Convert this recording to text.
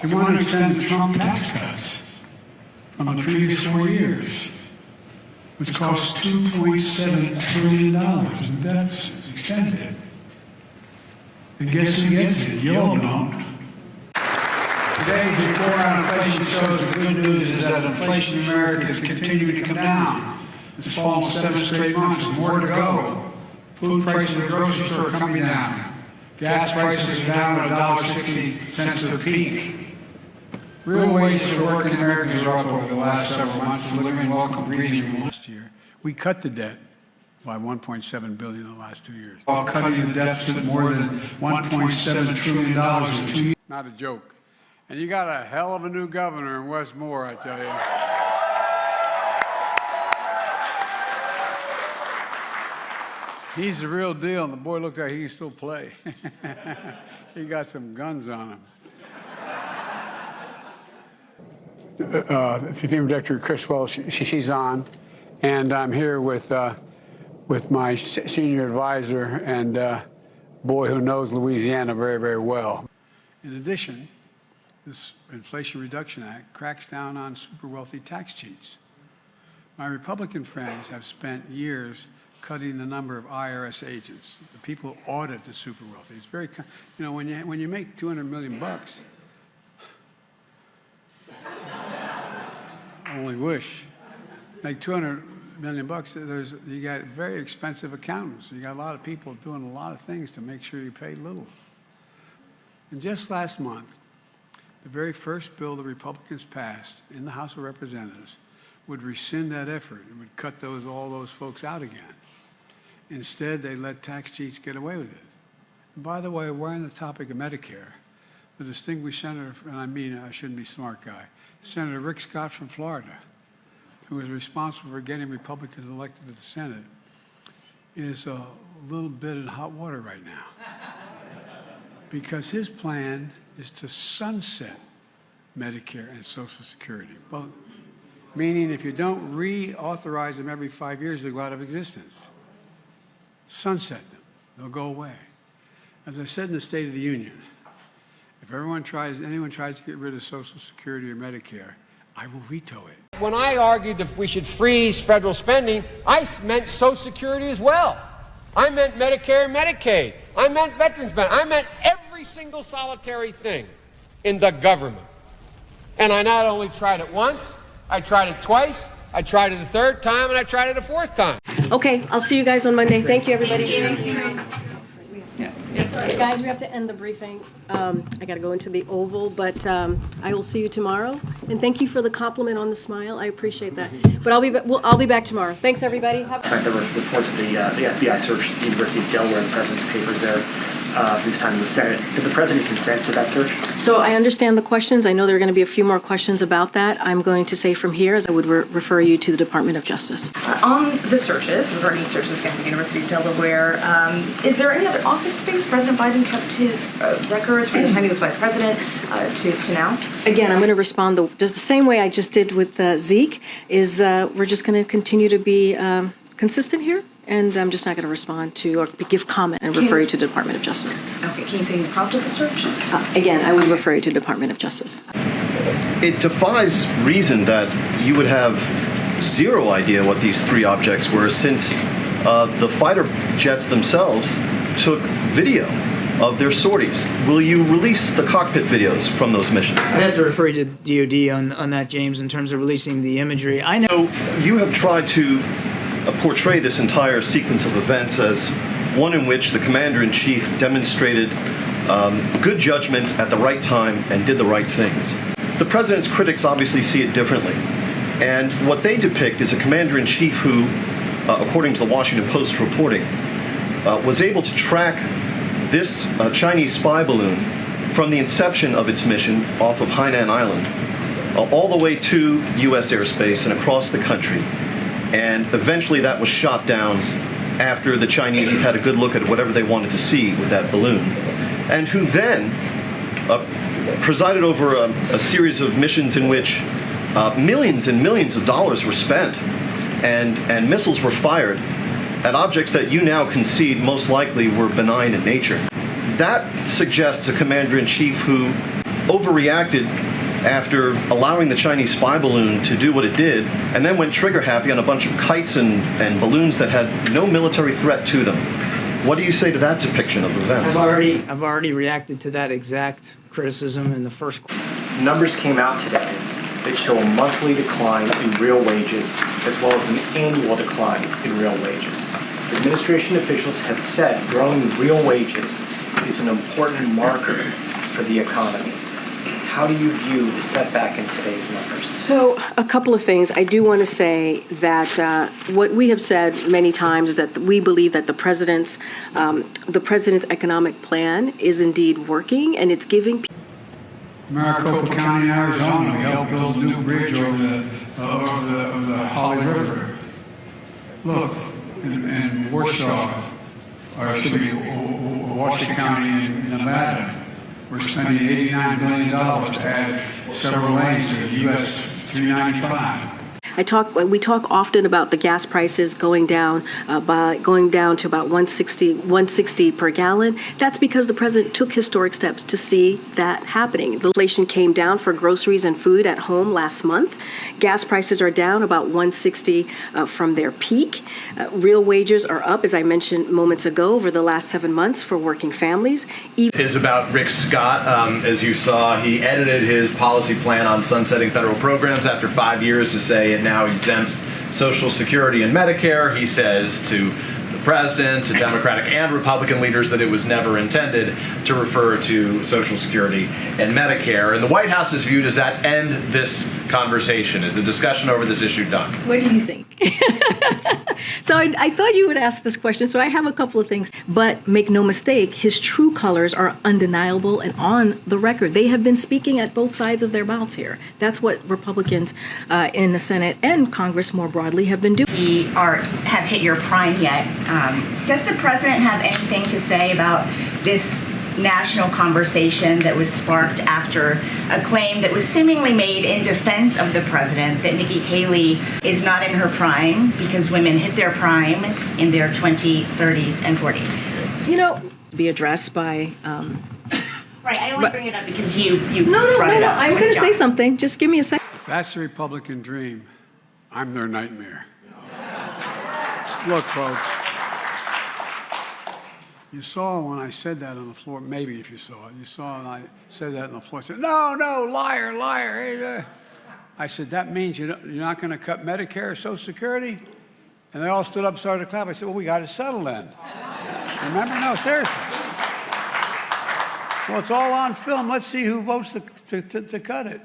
They want to extend the Trump tax cuts from the previous 4 years, which cost $2.7 trillion in deficit, extended. And guess who gets it? You all don't. Today's report on inflation shows the good news is that inflation in America is continuing to come down. It's fallen 7 straight months, and more to go. Food prices at the grocery store are coming down. Gas prices are down at $1.60 to the peak. Real wages for working Americans are up over the last several months, delivering welcome breathing. Last year, we cut the debt by $1.7 billion in the last 2 years, while cutting the deficit more than $1.7 trillion in 2 years. Not a joke. And you got a hell of a new governor in Westmore, I tell you. He's the real deal, and the boy looks like he can still play. He got some guns on him. FEMA Director Criswell, she's on, and I'm here with my senior advisor and boy who knows Louisiana very, very well. In addition, this Inflation Reduction Act cracks down on super wealthy tax cheats. My Republican friends have spent years cutting the number of IRS agents, the people who audit the super wealthy. It's very, you know, when you make $200 million bucks, I only wish, like $200 million bucks, you got very expensive accountants. You got a lot of people doing a lot of things to make sure you pay little. And just last month, the very first bill the Republicans passed in the House of Representatives would rescind that effort and would cut all those folks out again. Instead, they let tax cheats get away with it. And by the way, we're on the topic of Medicare. The distinguished senator, and I mean, I shouldn't be a smart guy, Senator Rick Scott from Florida, who is responsible for getting Republicans elected to the Senate, is a little bit in hot water right now. Because his plan is to sunset Medicare and Social Security. Well, meaning if you don't reauthorize them every 5 years, they go out of existence. Sunset them. They'll go away. As I said in the State of the Union, if anyone tries to get rid of Social Security or Medicare, I will veto it. When I argued that we should freeze federal spending, I meant Social Security as well. I meant Medicare and Medicaid. I meant veterans benefits. I meant every single solitary thing in the government. And I not only tried it once, I tried it twice, I tried it a third time, and I tried it a fourth time. Okay, I'll see you guys on Monday. Thank you, everybody. Thank you. Sorry, guys, we have to end the briefing. I got to go into the Oval, but I will see you tomorrow. And thank you for the compliment on the smile. I appreciate that. But I'll be back tomorrow. Thanks, everybody. There were reports of the FBI searched the University of Delaware and the president's papers there for his time in the Senate. Did the president consent to that search? So I understand the questions. I know there are going to be a few more questions about that. I'm going to say from here, as I would refer you to the Department of Justice. On the searches, regarding the searches against the University of Delaware, is there any other office space President Biden kept his records from the time he was vice president to now? Again, I'm going to respond just the same way I just did with Zeke, is we're just going to continue to be consistent here, and I'm just not going to respond to or give comment and refer you to the Department of Justice. Okay, can you say who prompted the search? Again, I would refer you to the Department of Justice. It defies reason that you would have zero idea what these three objects were, since the fighter jets themselves took video of their sorties. Will you release the cockpit videos from those missions? I'd have to refer you to DOD on that, James, in terms of releasing the imagery. I know you have tried to portray this entire sequence of events as one in which the commander-in-chief demonstrated good judgment at the right time and did the right things. The president's critics obviously see it differently. And what they depict is a commander-in-chief who, according to the Washington Post reporting, was able to track this Chinese spy balloon from the inception of its mission off of Hainan Island all the way to U.S. airspace and across the country. And eventually that was shot down after the Chinese had a good look at whatever they wanted to see with that balloon. And who then presided over a series of missions in which millions and millions of dollars were spent and missiles were fired at objects that you now concede most likely were benign in nature. That suggests a commander-in-chief who overreacted after allowing the Chinese spy balloon to do what it did, and then went trigger happy on a bunch of kites and balloons that had no military threat to them. What do you say to that depiction of events? I've already reacted to that exact criticism in the first. Numbers came out today that show a monthly decline in real wages as well as an annual decline in real wages. Administration officials have said growing real wages is an important marker for the economy. How do you view the setback in today's numbers? So a couple of things. I do want to say that what we have said many times is that we believe that the president's economic plan is indeed working, and it's giving. Maricopa County, Arizona, we helped build a new bridge over the Holly River. Look, in Warsaw, or it should be Washoe County in Nevada, we're spending $89 billion to add several lanes to US 395. We talk often about the gas prices going down to about 160 per gallon. That's because the president took historic steps to see that happening. The inflation came down for groceries and food at home last month. Gas prices are down about 160 from their peak. Real wages are up, as I mentioned moments ago, over the last 7 months for working families. Is about Rick Scott. As you saw, he edited his policy plan on sunsetting federal programs after 5 years to say it now exempts Social Security and Medicare. He says to the president, to Democratic and Republican leaders, that it was never intended to refer to Social Security and Medicare. And the White House is viewed as that end this conversation. Is the discussion over this issue done? What do you think? So I thought you would ask this question, so I have a couple of things. But make no mistake, his true colors are undeniable and on the record. They have been speaking at both sides of their mouths here. That's what Republicans in the Senate and Congress more broadly have been doing. Have hit your prime yet. Does the president have anything to say about this national conversation that was sparked after a claim that was seemingly made in defense of the president that Nikki Haley is not in her prime because women hit their prime in their 20s, 30s, and 40s? You know, be addressed by. Right, I only bring it up because you No. brought it up. I'm going to say something. Just give me a second. If that's the Republican dream, I'm their nightmare. Look, folks, you saw when I said that on the floor, maybe if you saw it, you saw when I said that on the floor, I said, no, liar. Hey, I said, that means you're not going to cut Medicare or Social Security? And they all stood up and started to clap. I said, well, we got to settle then. Remember? No, seriously. Well, it's all on film. Let's see who votes to cut it.